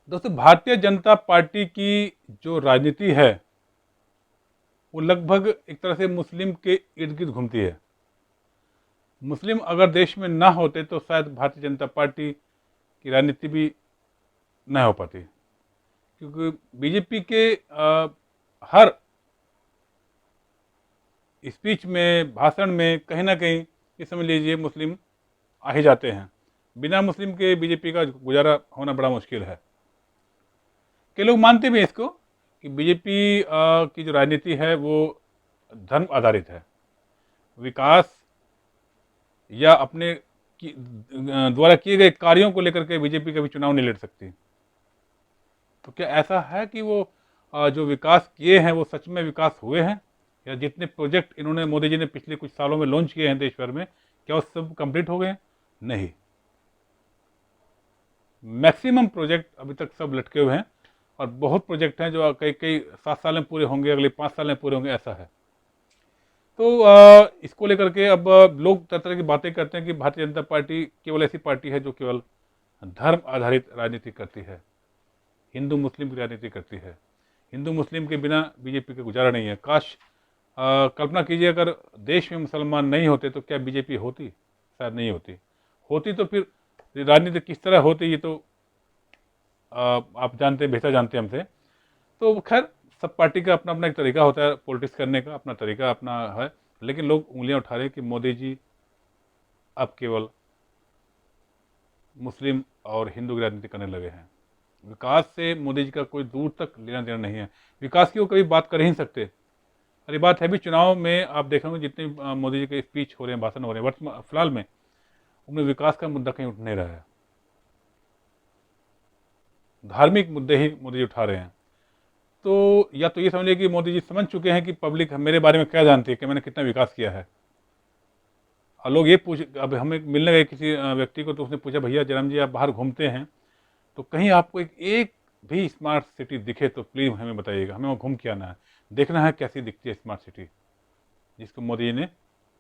दोस्तों, भारतीय जनता पार्टी की जो राजनीति है वो लगभग एक तरह से मुस्लिम के इर्द गिर्द घूमती है। मुस्लिम अगर देश में ना होते तो शायद भारतीय जनता पार्टी की राजनीति भी न हो पाती, क्योंकि बीजेपी के हर स्पीच में, भाषण में कहीं ना कहीं ये समझ लीजिए मुस्लिम आ ही जाते हैं। बिना मुस्लिम के बीजेपी का गुजारा होना बड़ा मुश्किल है। कई लोग मानते भी हैं इसको कि बीजेपी की जो राजनीति है वो धर्म आधारित है। विकास या अपने द्वारा किए गए कार्यों को लेकर के बीजेपी कभी चुनाव नहीं लड़ सकती। तो क्या ऐसा है कि वो जो विकास किए हैं वो सच में विकास हुए हैं, या जितने प्रोजेक्ट इन्होंने मोदी जी ने पिछले कुछ सालों में लॉन्च किए हैं देश भर में, क्या वो सब कंप्लीट हो गए हैं? नहीं, मैक्सिमम प्रोजेक्ट अभी तक सब लटके हुए हैं, और बहुत प्रोजेक्ट हैं जो कई कई 7 साल में पूरे होंगे, अगले 5 साल में पूरे होंगे, ऐसा है। तो इसको लेकर के अब लोग तरह तरह की बातें करते हैं कि भारतीय जनता पार्टी केवल ऐसी पार्टी है जो केवल धर्म आधारित राजनीति करती है, हिंदू मुस्लिम की राजनीति करती है। हिंदू मुस्लिम के बिना बीजेपी का गुजारा नहीं है। काश कल्पना कीजिए, अगर देश में मुसलमान नहीं होते तो क्या बीजेपी होती? शायद नहीं होती। होती तो फिर राजनीति किस तरह होती, ये तो आप जानते हैं, बेहतर जानते हैं हमसे। तो खैर, सब पार्टी का अपना अपना एक तरीका होता है, पॉलिटिक्स करने का अपना तरीका अपना है। लेकिन लोग उंगलियां उठा रहे हैं कि मोदी जी अब केवल मुस्लिम और हिंदू की राजनीति करने लगे हैं। विकास से मोदी जी का कोई दूर तक लेना देना नहीं है। विकास की वो कभी बात कर ही नहीं सकते। अरे बात है भी, चुनाव में आप देखेंगे जितने मोदी जी के स्पीच हो रहे हैं, भाषण हो रहे हैं वर्तमान फिलहाल में, उनमें विकास का मुद्दा कहीं उठ नहीं रहा है। धार्मिक मुद्दे ही मोदी जी उठा रहे हैं। तो या तो ये समझिए कि मोदी जी समझ चुके हैं कि पब्लिक मेरे बारे में क्या जानती है, कि मैंने कितना विकास किया है। और लोग ये पूछ, अब हमें मिलने गए किसी व्यक्ति को, तो उसने पूछा, भैया जयराम जी आप बाहर घूमते हैं तो कहीं आपको एक भी स्मार्ट सिटी दिखे तो प्लीज़ हमें बताइएगा, हमें वहाँ घूम के आना है, देखना है कैसी दिखती है स्मार्ट सिटी जिसको मोदी जी ने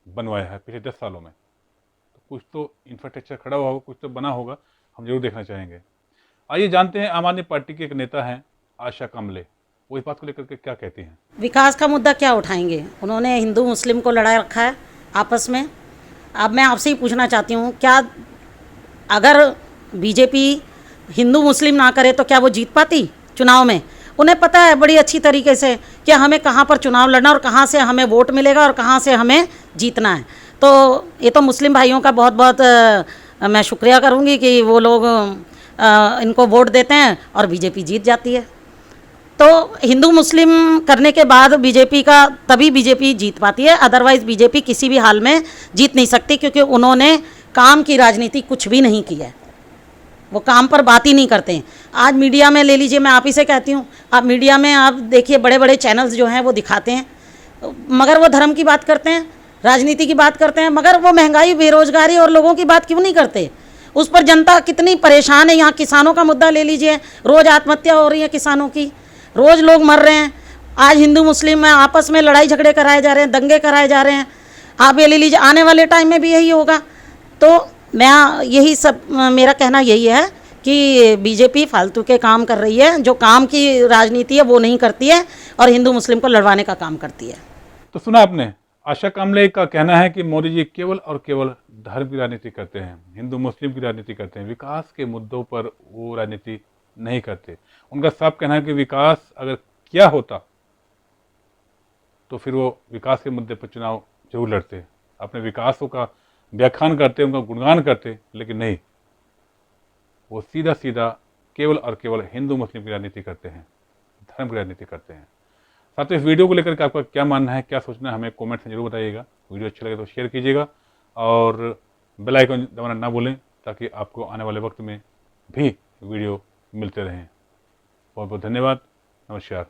बनवाया है पिछले 10 सालों में। तो कुछ तो इंफ्रास्ट्रक्चर खड़ा हुआ होगा, कुछ तो बना होगा, हम जरूर देखना चाहेंगे। आइए जानते हैं आम आदमी पार्टी के एक नेता हैं आशा कामले, वो इस बात को लेकर के क्या कहती हैं। विकास का मुद्दा क्या उठाएंगे? उन्होंने हिंदू मुस्लिम को लड़ा रखा है आपस में। अब मैं आपसे ही पूछना चाहती हूँ, क्या अगर बीजेपी हिंदू मुस्लिम ना करे तो क्या वो जीत पाती चुनाव में? उन्हें पता है बड़ी अच्छी तरीके से कि हमें कहाँ पर चुनाव लड़ना और कहाँ से हमें वोट मिलेगा और कहाँ से हमें जीतना है। तो ये तो मुस्लिम भाइयों का बहुत बहुत मैं शुक्रिया करूँगी कि वो लोग इनको वोट देते हैं और बीजेपी जीत जाती है। तो हिंदू मुस्लिम करने के बाद बीजेपी का, तभी बीजेपी जीत पाती है, अदरवाइज़ बीजेपी किसी भी हाल में जीत नहीं सकती, क्योंकि उन्होंने काम की राजनीति कुछ भी नहीं की है। वो काम पर बात ही नहीं करते हैं। आज मीडिया में ले लीजिए, मैं आप ही से कहती हूँ, आप मीडिया में आप देखिए बड़े बड़े चैनल्स जो हैं वो दिखाते हैं, मगर वो धर्म की बात करते हैं, राजनीति की बात करते हैं, मगर वो महंगाई, बेरोजगारी और लोगों की बात क्यों नहीं करते? उस पर जनता कितनी परेशान है। यहाँ किसानों का मुद्दा ले लीजिए, रोज़ आत्महत्या हो रही है किसानों की, रोज़ लोग मर रहे हैं। आज हिंदू मुस्लिम में आपस में लड़ाई झगड़े कराए जा रहे हैं, दंगे कराए जा रहे हैं। आप ये ले लीजिए, आने वाले टाइम में भी यही होगा। तो मैं यही सब, मेरा कहना यही है कि बीजेपी फालतू के काम कर रही है, जो काम की राजनीति है वो नहीं करती है और हिंदू मुस्लिम को लड़वाने का काम करती है। तो सुना आपने, आशा कामले का कहना है कि मोदी जी केवल और केवल धर्म की राजनीति करते हैं, हिंदू मुस्लिम की राजनीति करते हैं, विकास के मुद्दों पर वो राजनीति नहीं करते। उनका साफ कहना है कि विकास अगर किया होता तो फिर वो विकास के मुद्दे पर चुनाव जरूर लड़ते, अपने विकासों का व्याख्यान करते, उनका गुणगान करते, लेकिन नहीं, वो सीधा सीधा केवल और केवल हिंदू मुस्लिम की राजनीति करते हैं, धर्म की राजनीति करते हैं। साथ ही इस वीडियो को लेकर के आपका क्या मानना है, क्या सोचना है, हमें कमेंट में जरूर बताइएगा। वीडियो अच्छा लगे तो शेयर कीजिएगा और बेल आइकन दबाना ना भूलें, ताकि आपको आने वाले वक्त में भी वीडियो मिलते रहें। बहुत बहुत धन्यवाद। नमस्कार।